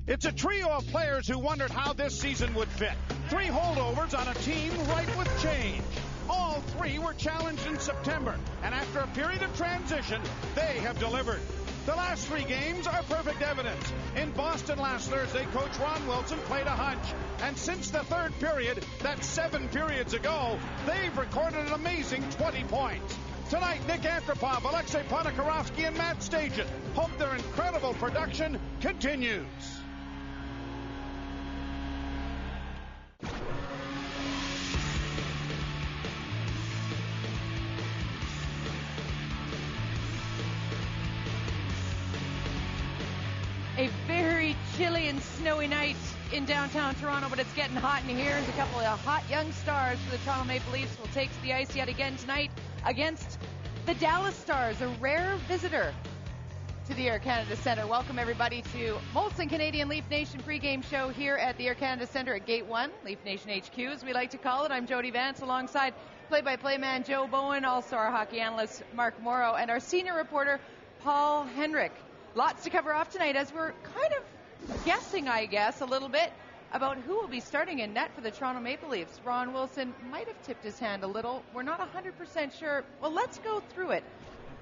It's a trio of players who wondered how this season would fit. 3 holdovers on a team ripe with change. All 3 were challenged in September, and after a period of transition, they have delivered. The last 3 games are perfect evidence. In Boston last Thursday, Coach Ron Wilson played a hunch. And since the 3rd period, that's 7 periods ago, they've recorded an amazing 20 points. Tonight, Nick Antropov, Alexei Ponikarovsky, and Matt Stajan hope their incredible production continues. A very chilly and snowy night in downtown Toronto, but it's getting hot in here as a couple of hot young stars for the Toronto Maple Leafs will take to the ice yet again tonight against the Dallas Stars, a rare visitor to the Air Canada Centre. Welcome everybody to Molson Canadian Leaf Nation pregame show here at the Air Canada Centre at Gate 1, Leaf Nation HQ as we like to call it. I'm Jody Vance alongside play-by-play man Joe Bowen, also our hockey analyst Mark Morrow, and our senior reporter Paul Henrik. Lots to cover off tonight as we're kind of guessing, I guess, a little bit about who will be starting in net for the Toronto Maple Leafs. Ron Wilson might have tipped his hand a little. We're not 100% sure. Well, let's go through it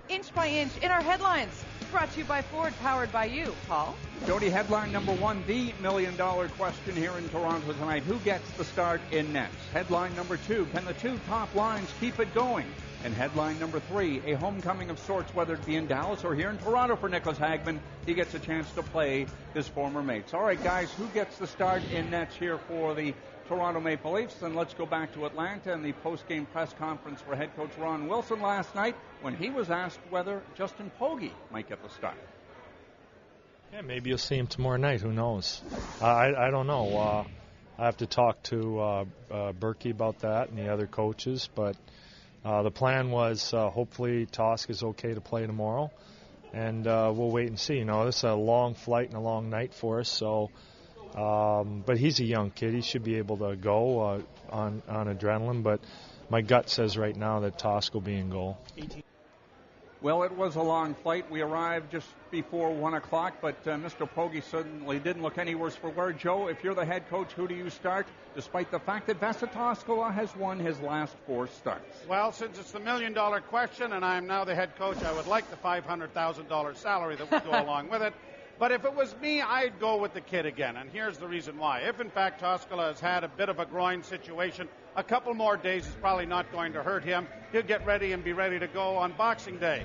inch by inch in our headlines. Brought to you by Ford, powered by you. Paul? Jody, headline number 1, the million-dollar question here in Toronto tonight. Who gets the start in nets? Headline number 2, can the 2 top lines keep it going? And headline number 3, a homecoming of sorts, whether it be in Dallas or here in Toronto for Nicholas Hagman. He gets a chance to play his former mates. All right, guys, who gets the start in nets here for the Toronto Maple Leafs? Then let's go back to Atlanta and the post-game press conference for head coach Ron Wilson last night when he was asked whether Justin Pogge might get the start. Yeah, maybe you'll see him tomorrow night. Who knows? I don't know. I have to talk to Berkey about that and the other coaches, but the plan was hopefully Tosk is okay to play tomorrow, and we'll wait and see. You know, this is a long flight and a long night for us, so but he's a young kid. He should be able to go on adrenaline, but my gut says right now that Tosk will be in goal. Well, it was a long flight. We arrived just before 1 o'clock, but Mr. Pogge certainly didn't look any worse for wear. Joe, if you're the head coach, who do you start, despite the fact that Vesa Toskala has won his last 4 starts? Well, since it's the million-dollar question and I'm now the head coach, I would like the $500,000 salary that would go along with it. But if it was me, I'd go with the kid again, and here's the reason why. If, in fact, Toskala has had a bit of a groin situation, a couple more days is probably not going to hurt him. He'll get ready and be ready to go on Boxing Day.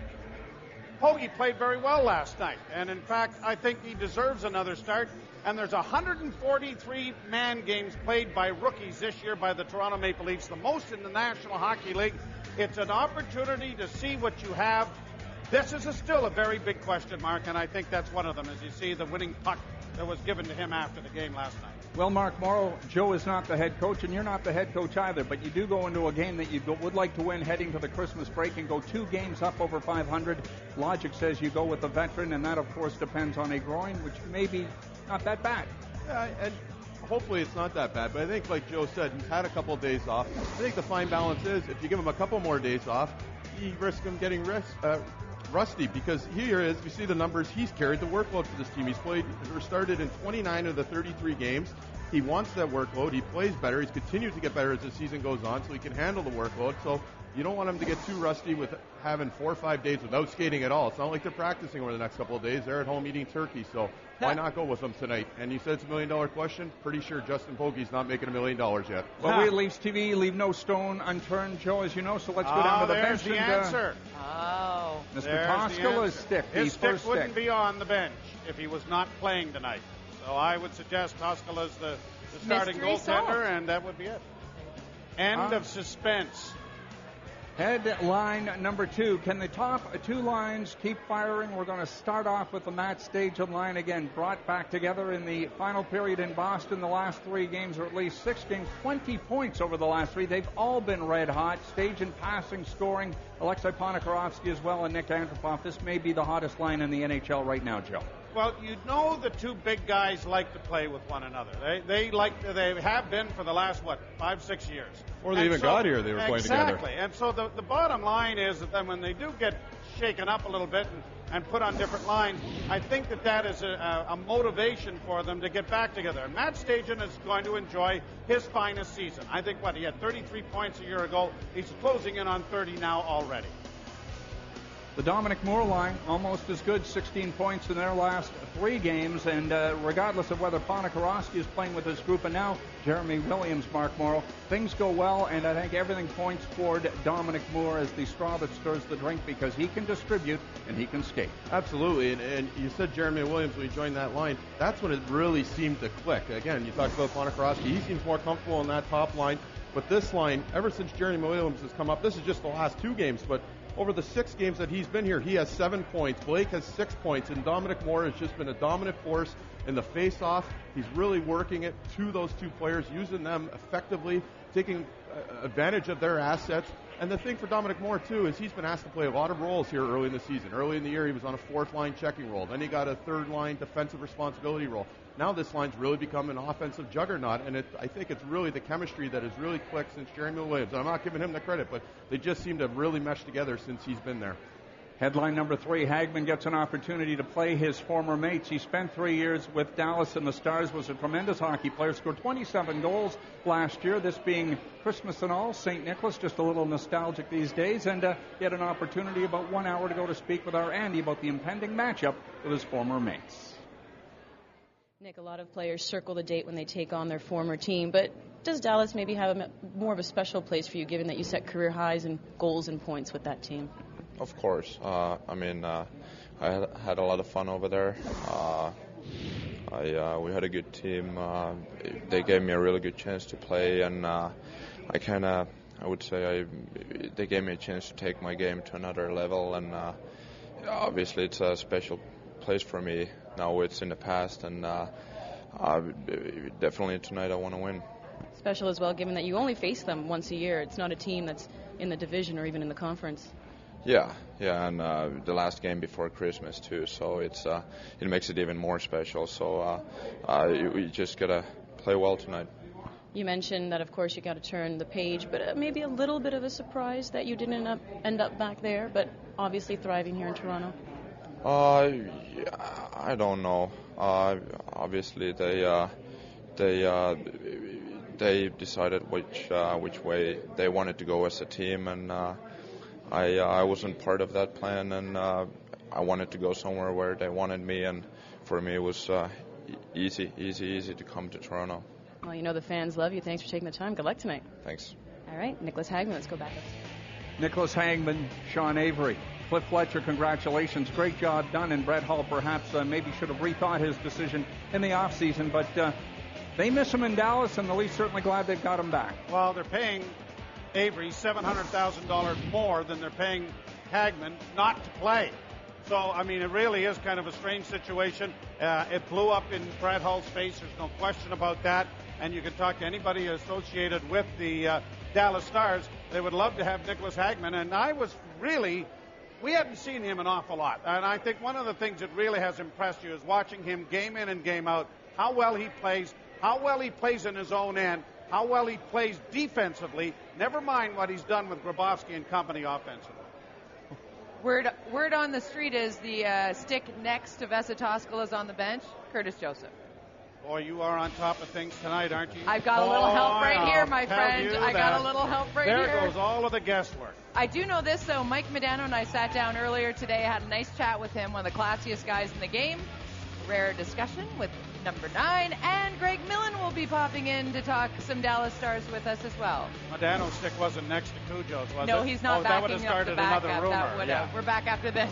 Pogge played very well last night, and in fact, I think he deserves another start. And there's 143 man games played by rookies this year by the Toronto Maple Leafs, the most in the National Hockey League. It's an opportunity to see what you have. This is still a very big question mark, and I think that's one of them, as you see the winning puck that was given to him after the game last night. Well, Mark Morrow, Joe is not the head coach, and you're not the head coach either, but you do go into a game that you would like to win heading to the Christmas break and go 2 games up over 500. Logic says you go with the veteran, and that, of course, depends on a groin, which may be not that bad. Yeah, and hopefully it's not that bad, but I think, like Joe said, he's had a couple of days off. I think the fine balance is if you give him a couple more days off, you risk him getting rusty, because here is, you see the numbers, he's carried the workload for this team. He's played or started in 29 of the 33 games. He wants that workload. He plays better. He's continued to get better as the season goes on, so he can handle the workload. So you don't want him to get too rusty with having 4 or 5 days without skating at all. It's not like they're practicing over the next couple of days. They're at home eating turkey, so why not go with them tonight? And you said it's $1 million question. Pretty sure Justin Pogge's not making $1 million yet. Well, we at Leafs TV leave no stone unturned, Joe, as you know, so let's go down to the bench. There's the answer. Mr. Toskala's stick. His stick wouldn't be on the bench if he was not playing tonight. So I would suggest Toskala's the starting goaltender, and that would be it. End of suspense. Headline number 2. Can the top 2 lines keep firing? We're going to start off with the Matt Stajan line again, brought back together in the final period in Boston. The last 3 games, or at least 6 games, 20 points over the last 3. They've all been red hot. Stajan passing, scoring, Alexei Ponikarovsky as well, and Nick Antropov. This may be the hottest line in the NHL right now, Joe. Well, you know the 2 big guys like to play with one another. They have been for the last, 5-6 years. Or they even got here, they were playing together. Exactly. And so the bottom line is that then when they do get shaken up a little bit, and and put on different lines, I think that is a motivation for them to get back together. And Matt Stajan is going to enjoy his finest season. I think, he had 33 points a year ago. He's closing in on 30 now already. The Dominic Moore line, almost as good, 16 points in their last 3 games, and regardless of whether Ponikarovsky is playing with his group and now Jeremy Williams, Mark Morrow, things go well, and I think everything points toward Dominic Moore as the straw that stirs the drink because he can distribute and he can skate. Absolutely, and you said Jeremy Williams when he joined that line. That's when it really seemed to click. Again, you talked about Ponikarovsky. He seems more comfortable in that top line, but this line, ever since Jeremy Williams has come up, this is just the last 2 games, but over the 6 games that he's been here, he has 7 points. Blake has 6 points, and Dominic Moore has just been a dominant force in the face-off. He's really working it to those 2 players, using them effectively, taking advantage of their assets. And the thing for Dominic Moore, too, is he's been asked to play a lot of roles here early in the season. Early in the year, he was on a 4th-line checking role. Then he got a 3rd-line defensive responsibility role. Now this line's really become an offensive juggernaut, and I think it's really the chemistry that has really clicked since Jeremy Williams. I'm not giving him the credit, but they just seem to have really meshed together since he's been there. Headline number 3, Hagman gets an opportunity to play his former mates. He spent 3 years with Dallas and the Stars, was a tremendous hockey player, scored 27 goals last year, this being Christmas and all, St. Nicholas, just a little nostalgic these days, and he had an opportunity about 1 hour to go to speak with our Andy about the impending matchup with his former mates. Nick, a lot of players circle the date when they take on their former team, but does Dallas maybe have more of a special place for you, given that you set career highs in goals and points with that team? Of course. I had a lot of fun over there. We had a good team. They gave me a really good chance to play, and they gave me a chance to take my game to another level, and obviously it's a special place for me. Now it's in the past, and definitely tonight I want to win. Special as well, given that you only face them once a year. It's not a team that's in the division or even in the conference. Yeah, and the last game before Christmas too, so it makes it even more special. So you just gotta play well tonight. You mentioned that, of course, you got to turn the page, but maybe a little bit of a surprise that you didn't end up back there, but obviously thriving here in Toronto. I don't know. Obviously, they decided which way they wanted to go as a team, and I wasn't part of that plan, and I wanted to go somewhere where they wanted me, and for me it was easy to come to Toronto. Well, you know the fans love you. Thanks for taking the time. Good luck tonight. Thanks. All right, Nicholas Hagman, let's go back. Nicholas Hagman, Sean Avery. Cliff Fletcher, congratulations. Great job done. And Brett Hull perhaps maybe should have rethought his decision in the offseason. But they miss him in Dallas, and the Leafs certainly glad they've got him back. Well, they're paying Avery $700,000 more than they're paying Hagman not to play. So, I mean, it really is kind of a strange situation. It blew up in Brett Hull's face. There's no question about that. And you can talk to anybody associated with the Dallas Stars. They would love to have Nicholas Hagman. And we hadn't seen him an awful lot. And I think one of the things that really has impressed you is watching him game in and game out, how well he plays in his own end, how well he plays defensively, never mind what he's done with Grabowski and company offensively. Word on the street is the stick next to Vesitoskala is on the bench, Curtis Joseph. Boy, you are on top of things tonight, aren't you? I've got a little help right here, my friend. I got a little help right here. There goes all of the guesswork. I do know this, though. Mike Modano and I sat down earlier today. I had a nice chat with him, one of the classiest guys in the game. Rare discussion with number 9. And Greg Millen will be popping in to talk some Dallas Stars with us as well. Modano's stick wasn't next to Cujo's, was it? No, he's not backing that would have started up the backup. another rumor. We're back after this.